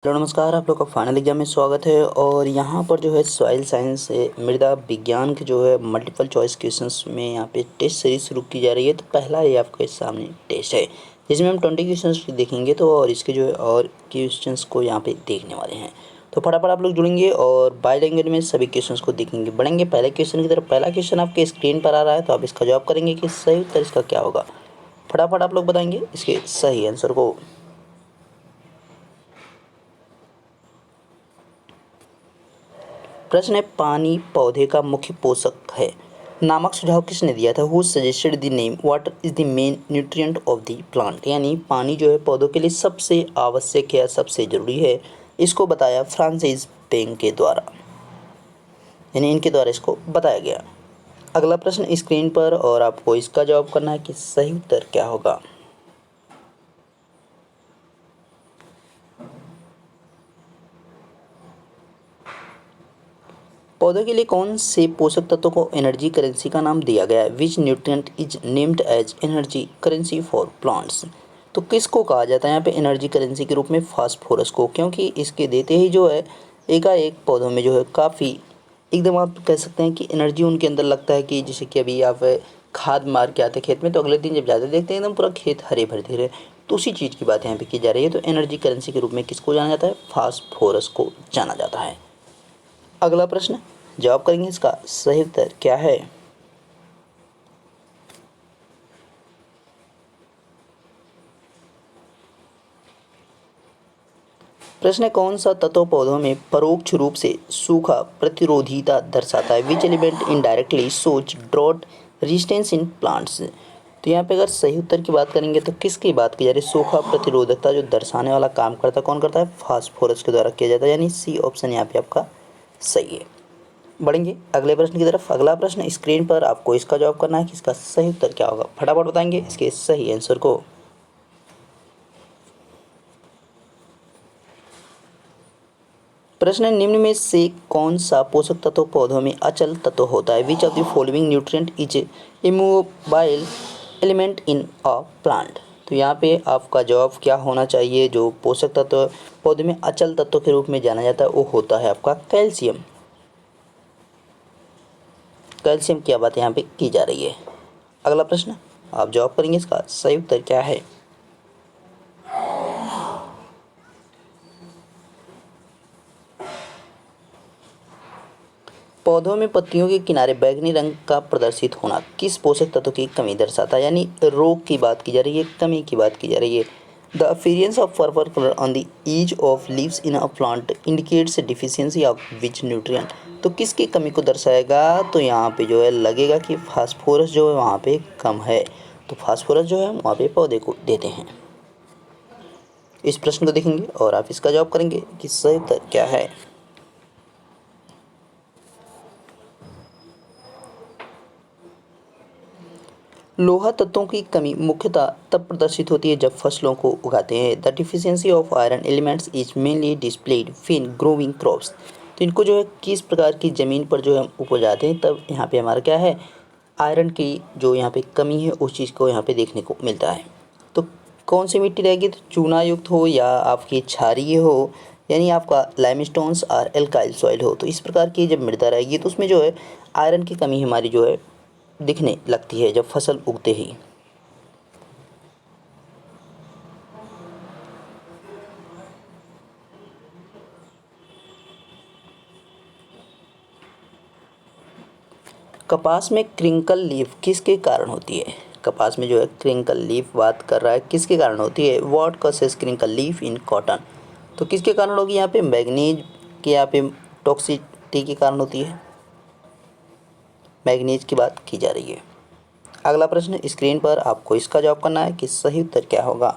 Hello नमस्कार, आप लोग का फाइनल एग्जाम में स्वागत है। और यहाँ पर जो है सॉइल साइंस से मृदा विज्ञान के जो है मल्टीपल चॉइस क्वेश्चंस में यहाँ पे टेस्ट सीरीज शुरू की जा रही है। तो पहला ये आपके सामने टेस्ट है जिसमें हम 20 क्वेश्चंस देखेंगे तो और इसके जो है और क्वेश्चंस को यहाँ पे देखने वाले हैं। तो फटाफट आप लोग जुड़ेंगे और बाय लैंग्वेज में सभी क्वेश्चंस को देखेंगे। बढ़ेंगे पहले क्वेश्चन की तरफ। पहला क्वेश्चन आपके स्क्रीन पर आ रहा है, तो आप इसका जवाब करेंगे कि सही उत्तर इसका क्या होगा। फटाफट आप लोग बताएंगे इसके सही आंसर को। प्रश्न है, पानी पौधे का मुख्य पोषक है नामक सुझाव किसने दिया था। Who suggested the name water is the main nutrient of the plant. यानी पानी जो है पौधों के लिए सबसे आवश्यक या सबसे ज़रूरी है, इसको बताया फ्रांसिस बेंक के द्वारा, यानी इनके द्वारा इसको बताया गया। अगला प्रश्न स्क्रीन पर और आपको इसका जवाब करना है कि सही उत्तर क्या होगा। पौधों के लिए कौन से पोषक तत्वों को एनर्जी करेंसी का नाम दिया गया है। Which nutrient is named as energy currency for plants. तो किसको कहा जाता है यहाँ पे एनर्जी करेंसी के रूप में। फास्फोरस को, क्योंकि इसके देते ही जो है एकाएक पौधों में जो है काफ़ी एकदम आप कह सकते हैं कि एनर्जी उनके अंदर लगता है कि जैसे कि अभी आप खाद मार के आते खेत में तो अगले दिन जब जाते देखते हैं एकदम पूरा खेत हरे भरे दिख रहे। तो उसी चीज़ की बात यहाँ पे की जा रही है। तो एनर्जी करेंसी के रूप में किसको जाना जाता है, फास्फोरस को जाना जाता है। अगला प्रश्न जवाब करेंगे इसका सही उत्तर क्या है। प्रश्न है, कौन सा तत्व पौधों में परोक्ष रूप से सूखा प्रतिरोधीता दर्शाता है। विच एलिमेंट इनडायरेक्टली सोच ड्रॉट रेजिस्टेंस इन प्लांट्स। तो यहाँ पे अगर सही उत्तर की बात करेंगे तो किसकी बात की जा रही है। सूखा प्रतिरोधकता जो दर्शाने वाला काम करता है कौन करता है, फास्फोरस के द्वारा किया जाता है। यानी सी ऑप्शन यहाँ पे आपका सही है। बढ़ेंगे अगले प्रश्न की तरफ। अगला प्रश्न स्क्रीन पर आपको इसका जवाब करना है कि इसका सही उत्तर क्या होगा। फटाफट बताएंगे इसके सही आंसर को। प्रश्न निम्न में से कौन सा पोषक तत्व पौधों में अचल तत्व होता है। Which of the following nutrient is immobile element in a plant. तो यहाँ पे आपका जवाब क्या होना चाहिए। जो पोषक तत्व पौधे में अचल तत्व के रूप में जाना जाता है वो होता है आपका कैल्शियम। कैल्शियम की बात यहाँ पे की जा रही है। अगला प्रश्न आप जवाब करेंगे इसका सही उत्तर क्या है। पौधों में पत्तियों के किनारे बैंगनी रंग का प्रदर्शित होना किस पोषक तत्व की कमी दर्शाता है। यानी रोग की बात की जा रही है, कमी की बात की जा रही है। The appearance of purple colour on the edge of leaves in a plant indicates deficiency of which nutrient. तो किसकी कमी को दर्शाएगा। तो यहाँ पे जो है लगेगा कि फास्फोरस जो है वहाँ पे कम है। तो फास्फोरस जो है वहाँ पे पौधे को देते हैं। इस प्रश्न को देखेंगे और आप इसका जवाब करेंगे कि सही उत्तर क्या है। लोहा तत्वों की कमी मुख्यतः तब प्रदर्शित होती है जब फसलों को उगाते हैं। The deficiency of iron elements is mainly displayed when growing crops. तो इनको जो है किस प्रकार की ज़मीन पर जो है हम उपजाते हैं तब यहाँ पे हमारा क्या है, आयरन की जो यहाँ पे कमी है उस चीज़ को यहाँ पे देखने को मिलता है। तो कौन सी मिट्टी रहेगी, तो चूना युक्त हो या आपकी क्षारीय हो, यानी आपका लाइमस्टोन्स और एल्काइल सॉइल हो। तो इस प्रकार की जब मृदा रहेगी तो उसमें जो है आयरन की कमी हमारी जो है दिखने लगती है जब फसल उगते ही। कपास में क्रिंकल लीफ किसके कारण होती है। कपास में जो है क्रिंकल लीफ बात कर रहा है किसके कारण होती है। What causes crinkle leaf in cotton. तो किसके कारण होगी यहाँ पे, मैग्नीज के यहाँ पे टॉक्सिसिटी के कारण होती है। मैग्नीज की बात की जा रही है। अगला प्रश्न स्क्रीन पर आपको इसका जवाब करना है कि सही उत्तर क्या होगा।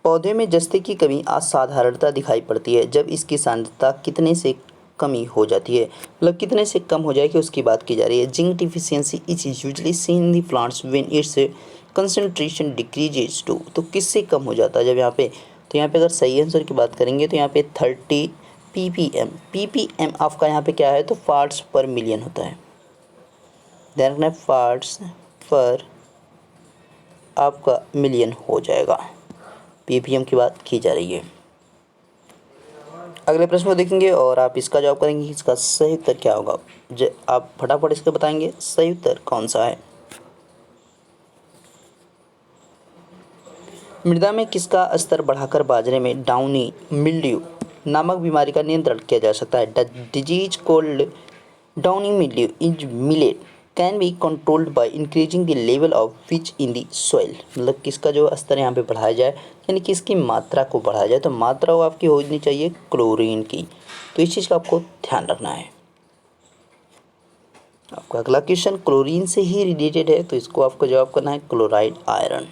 पौधे में जस्ते की कमी असाधारणता दिखाई पड़ती है जब इसकी सांद्रता कितने से कमी हो जाती है, मतलब कितने से कम हो जाएगी उसकी बात की जा रही है। Zinc deficiency is usually seen in the plants when its concentration decreases to. तो किससे कम हो जाता है जब यहाँ पे, तो यहाँ पे अगर सही आंसर की बात करेंगे तो यहाँ पे 30 ppm। आपका यहाँ पे क्या है, तो पार्ट्स पर मिलियन होता है। ध्यान रखना है पार्ट्स पर आपका मिलियन हो जाएगा। ppm की बात की जा रही है। अगले प्रश्न को देखेंगे और आप इसका जवाब करेंगे कि इसका सही उत्तर क्या होगा। आप फटाफट इसके बताएंगे सही उत्तर कौन सा है। मृदा में किसका स्तर बढ़ाकर बाजरे में डाउनी मिल्ड्यू नामक बीमारी का नियंत्रण किया जा सकता है। The disease called downy mildew is millet can be controlled by increasing the level of which in the soil. मतलब किसका जो स्तर यहाँ पे बढ़ाया जाए, यानी किसकी मात्रा को बढ़ाया जाए। तो मात्रा वो आपकी होनी चाहिए क्लोरीन की। तो इस चीज़ का आपको ध्यान रखना है। आपका अगला क्वेश्चन क्लोरीन से ही रिलेटेड है, तो इसको आपको जवाब करना है क्लोराइड आयरन।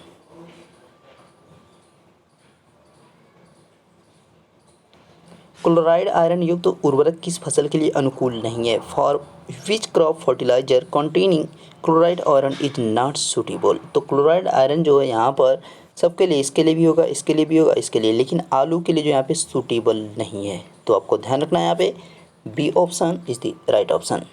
क्लोराइड आयरन युक्त उर्वरक किस फसल के लिए अनुकूल नहीं है। For which crop fertiliser containing chloride iron is not suitable. तो क्लोराइड आयरन जो है यहाँ पर सबके लिए, इसके लिए भी होगा, इसके लिए भी होगा, इसके लिए, लेकिन आलू के लिए जो यहाँ पे सूटेबल नहीं है। तो आपको ध्यान रखना है यहाँ पे B option is the right option.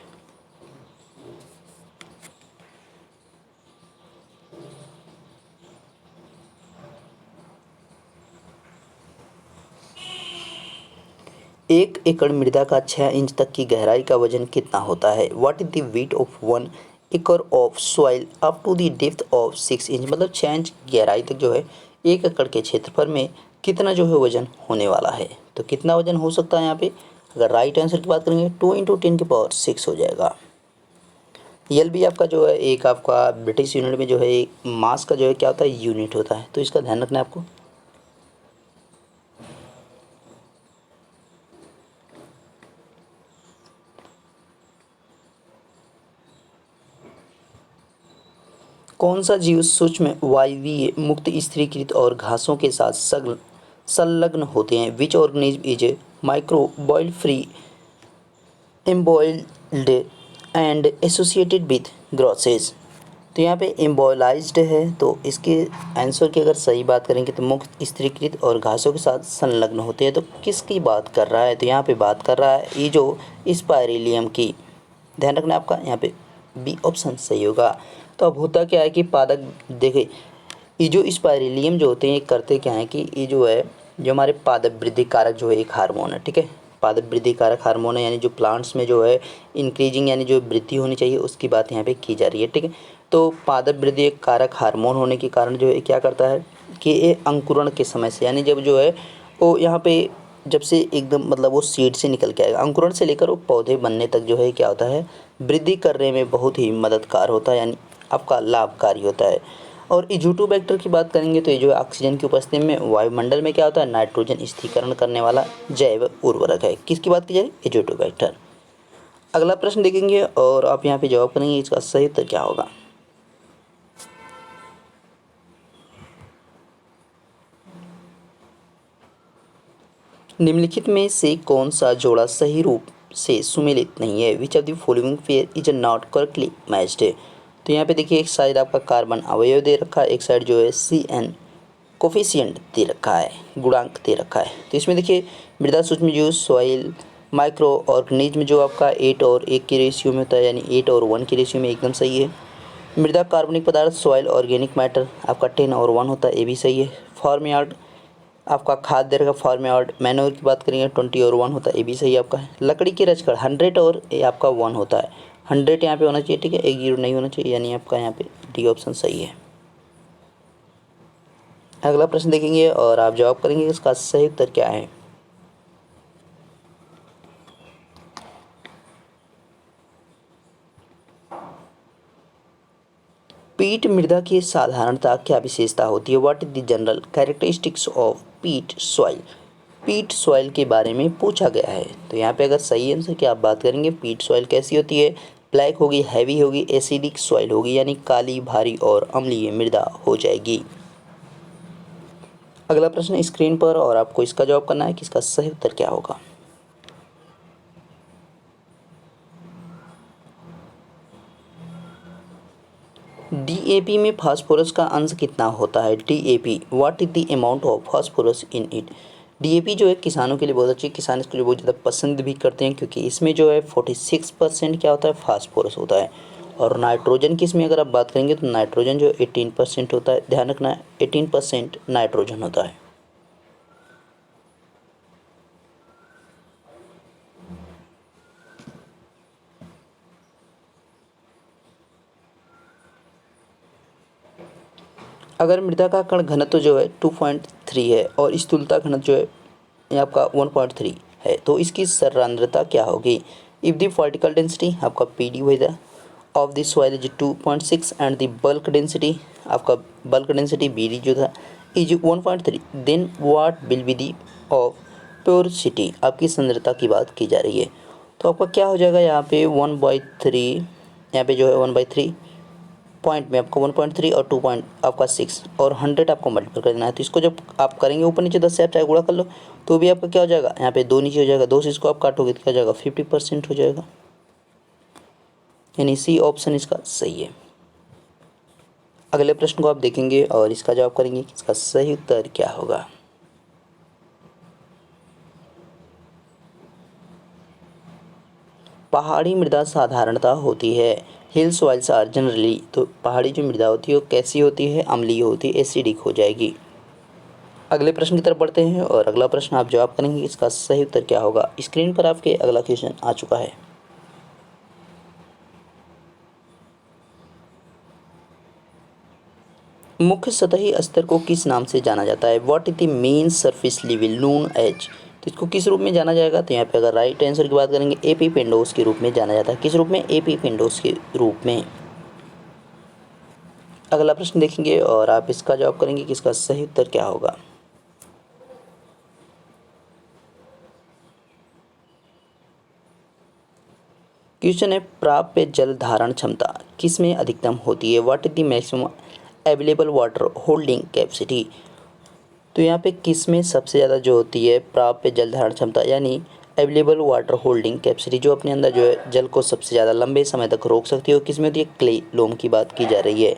एक एकड़ मृदा का 6 इंच तक की गहराई का वजन कितना होता है। What is the weight of 1 acre of soil up to the depth of 6 inch. मतलब 6 इंच गहराई तक जो है 1 एकड़ के क्षेत्रफल में कितना जो है वजन होने वाला है। तो कितना वजन हो सकता है यहाँ पे, अगर राइट आंसर की बात करेंगे 2 × 10⁶ हो जाएगा। यल भी आपका जो है एक आपका ब्रिटिश यूनिट में जो है मास का जो है क्या होता है, यूनिट होता है। तो इसका ध्यान रखना है आपको। कौन सा जीव सूक्ष्म वायवीय मुक्त स्थिरीकृत और घासों के साथ संलग्न होते हैं। Which organism is microbial free embroiled and associated with grasses. तो यहाँ पे एम्बॉयलाइज्ड है, तो इसके आंसर की अगर सही बात करेंगे तो मुक्त स्थिरीकृत और घासों के साथ संलग्न होते हैं। तो किसकी बात कर रहा है, तो यहाँ पे बात कर रहा है ये जो स्पाइरेलियम की। ध्यान रखना है आपका, यहाँ पे बी ऑप्शन सही होगा। तो अब होता क्या है कि पादप देखें, ये जो स्पाइरेलियम जो होते हैं ये करते क्या है कि ये जो है जो हमारे पादप वृद्धि कारक जो है एक हार्मोन है, ठीक है। पादप वृद्धि कारक हार्मोन है, यानी जो प्लांट्स में जो है इंक्रीजिंग यानी जो वृद्धि होनी चाहिए उसकी बात यहाँ पे की जा रही है, ठीक है। तो पादप वृद्धि कारक हार्मोन होने के कारण जो है क्या करता है कि ये अंकुरण के समय से, यानी जब जो है वो यहाँ पे जब से एकदम मतलब वो सीड से निकल के आएगा, अंकुरण से लेकर वो पौधे बनने तक जो है क्या होता है, वृद्धि करने में बहुत ही मददगार होता है, यानी आपका लाभकारी होता है। और इजोटोबैक्टर की बात करेंगे तो ये जो ऑक्सीजन की उपस्थिति में वायुमंडल में क्या होता है, नाइट्रोजन स्थिरीकरण करने वाला जैव उर्वरक है। किसकी बात की जाए, इजोटोबैक्टर। अगला प्रश्न देखेंगे और आप यहाँ पे जवाब करेंगे इसका सही उत्तर क्या होगा। निम्नलिखित में से कौन सा जोड़ा सही रूप से सुमेलित नहीं है। Which of the following pair is not correctly matched. तो यहाँ पे देखिए एक साइड आपका कार्बन अवयव दे रखा है, एक साइड जो है CN कोफिशिएंट दे रखा है, गुणांक दे रखा है। तो इसमें देखिए मृदा सूक्ष्म जीव सॉइल माइक्रो ऑर्गेनिज्म जो आपका 8 और 1 की रेशियो में होता है, यानी 8 और 1 की रेशियो में एकदम सही है। मृदा कार्बनिक पदार्थ सॉइल ऑर्गेनिक मैटर आपका 10 और 1 होता है, ये भी सही है। फॉर्मयार्ड आपका खाद्य रहेगा, फॉर्मयार्ड मैन्योर की बात करेंगे 20 और 1 होता है, ये भी सही आपका है। लकड़ी की रचकड़ 100 और ये आपका 1 होता है, 100 यहाँ पे होना चाहिए, ठीक है, एक 0 नहीं होना चाहिए, यानी आपका यहाँ पे डी ऑप्शन सही है। अगला प्रश्न देखेंगे और आप जवाब करेंगे इसका सही उत्तर क्या है। पीट मृदा की साधारणता क्या विशेषता होती है। What is the general characteristics of पीट सॉइल। पीट सॉइल के बारे में पूछा गया है, तो यहाँ पे अगर सही आंसर की आप बात करेंगे, पीट सॉइल कैसी होती है, ब्लैक होगी, हैवी होगी, एसिडिक सॉइल होगी, यानी काली, भारी और अम्लीय मृदा हो जाएगी। अगला प्रश्न स्क्रीन पर और आपको इसका जवाब करना है कि इसका सही उत्तर क्या होगा। DAP में फास्फोरस का अंश कितना होता है। DAP what is the amount of phosphorus in it. DAP जो है किसानों के लिए बहुत अच्छी, किसान इसको बहुत ज़्यादा पसंद भी करते हैं क्योंकि इसमें जो है 46% क्या होता है, फास्फोरस होता है। और नाइट्रोजन किस में अगर आप बात करेंगे तो नाइट्रोजन जो 18% होता है, ध्यान रखना 18% नाइट्रोजन होता है। अगर मृदा का कण घनत्व जो है 2.3 है और स्थूलता घनत्व जो है ये आपका 1.3 है, तो इसकी सांद्रता क्या होगी? इफ़ द पार्टिकल डेंसिटी आपका P D the of the soil is 2.6 and the bulk density आपका बल्क डेंसिटी बी डी जो था is 1.3, then what will be the of porosity, आपकी सांद्रता की बात की जा रही है। तो आपका क्या हो जाएगा यहाँ पे 1/3, यहाँ पे जो है 1/3 पॉइंट में आपको 1.3 और 2 पॉइंट आपका 6 और 100 आपको मल्टीपल कर देना है। तो इसको जब आप करेंगे ऊपर नीचे 10 से आप चाहे गुणा कर लो तो भी आपका क्या हो जाएगा, यहाँ पे 2 नीचे हो जाएगा, 2 से इसको आप काटोगे तो क्या हो जाएगा 50% हो जाएगा, यानी सी ऑप्शन इसका सही है। अगले प्रश्न को आप देखेंगे और इसका जवाब करेंगे कि इसका सही उत्तर क्या होगा। पहाड़ी मृदा साधारणतः होती है, हिल सॉइल्स आर जनरली, तो पहाड़ी जो मृदा होती है वो कैसी होती है, अम्लीय होती है, एसिडिक हो जाएगी। अगले प्रश्न की तरफ बढ़ते हैं और अगला प्रश्न आप जवाब करेंगे इसका सही उत्तर क्या होगा। स्क्रीन पर आपके अगला क्वेश्चन आ चुका है। मुख्य सतही स्तर को किस नाम से जाना जाता है? What is the main surface level known as, तो इसको किस रूप में जाना जाएगा? तो यहाँ पे अगर राइट आंसर की बात करेंगे एपिपेंडोस के रूप में जाना जाता है। किस रूप में? एपिपेंडोस के रूप में। अगला प्रश्न देखेंगे और आप इसका जवाब करेंगे कि इसका सही उत्तर क्या होगा। क्वेश्चन है प्राप्य जल धारण क्षमता किस में अधिकतम होती है? What is the maximum available water holding capacity, तो यहाँ पे किस में सबसे ज़्यादा जो होती है प्राप्य जल धारण क्षमता यानी अवेलेबल वाटर होल्डिंग कैपेसिटी, जो अपने अंदर जो है जल को सबसे ज़्यादा लंबे समय तक रोक सकती है, किस में होती है? क्ले लोम की बात की जा रही है।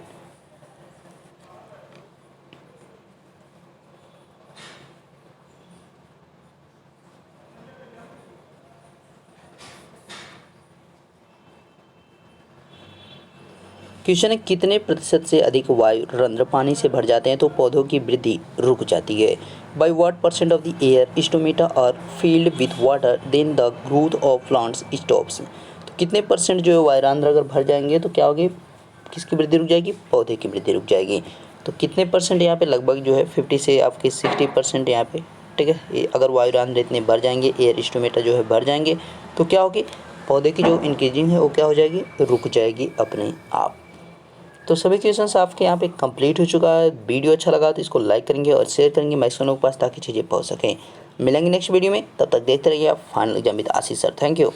क्वेश्चन है कितने प्रतिशत से अधिक वायु रंध्र पानी से भर जाते हैं तो पौधों की वृद्धि रुक जाती है? By what percent of the air stomata are filled with water then the growth of plants stops, तो कितने परसेंट जो है वायुरंध्र अगर भर जाएंगे तो क्या होगी, किसकी वृद्धि रुक जाएगी? पौधे की वृद्धि रुक जाएगी। तो कितने परसेंट यहाँ पे? लगभग जो है 50 से आपके 60% यहाँ पे, ठीक है। अगर वायुरंध्र इतने भर जाएंगे, एयर स्टोमेटा जो है भर जाएंगे, तो क्या होगी, पौधे की जो इंक्रीजिंग है वो क्या हो जाएगी, रुक जाएगी अपने आप। तो सभी क्वेश्चंस आपके यहाँ पे कंप्लीट हो चुका है। वीडियो अच्छा लगा तो इसको लाइक करेंगे और शेयर करेंगे मैक्सिमम के पास ताकि चीज़ें पहुँच सकें। मिलेंगे नेक्स्ट वीडियो में, तब तक देखते रहिए आप final exam with Ashish sir. Thank you.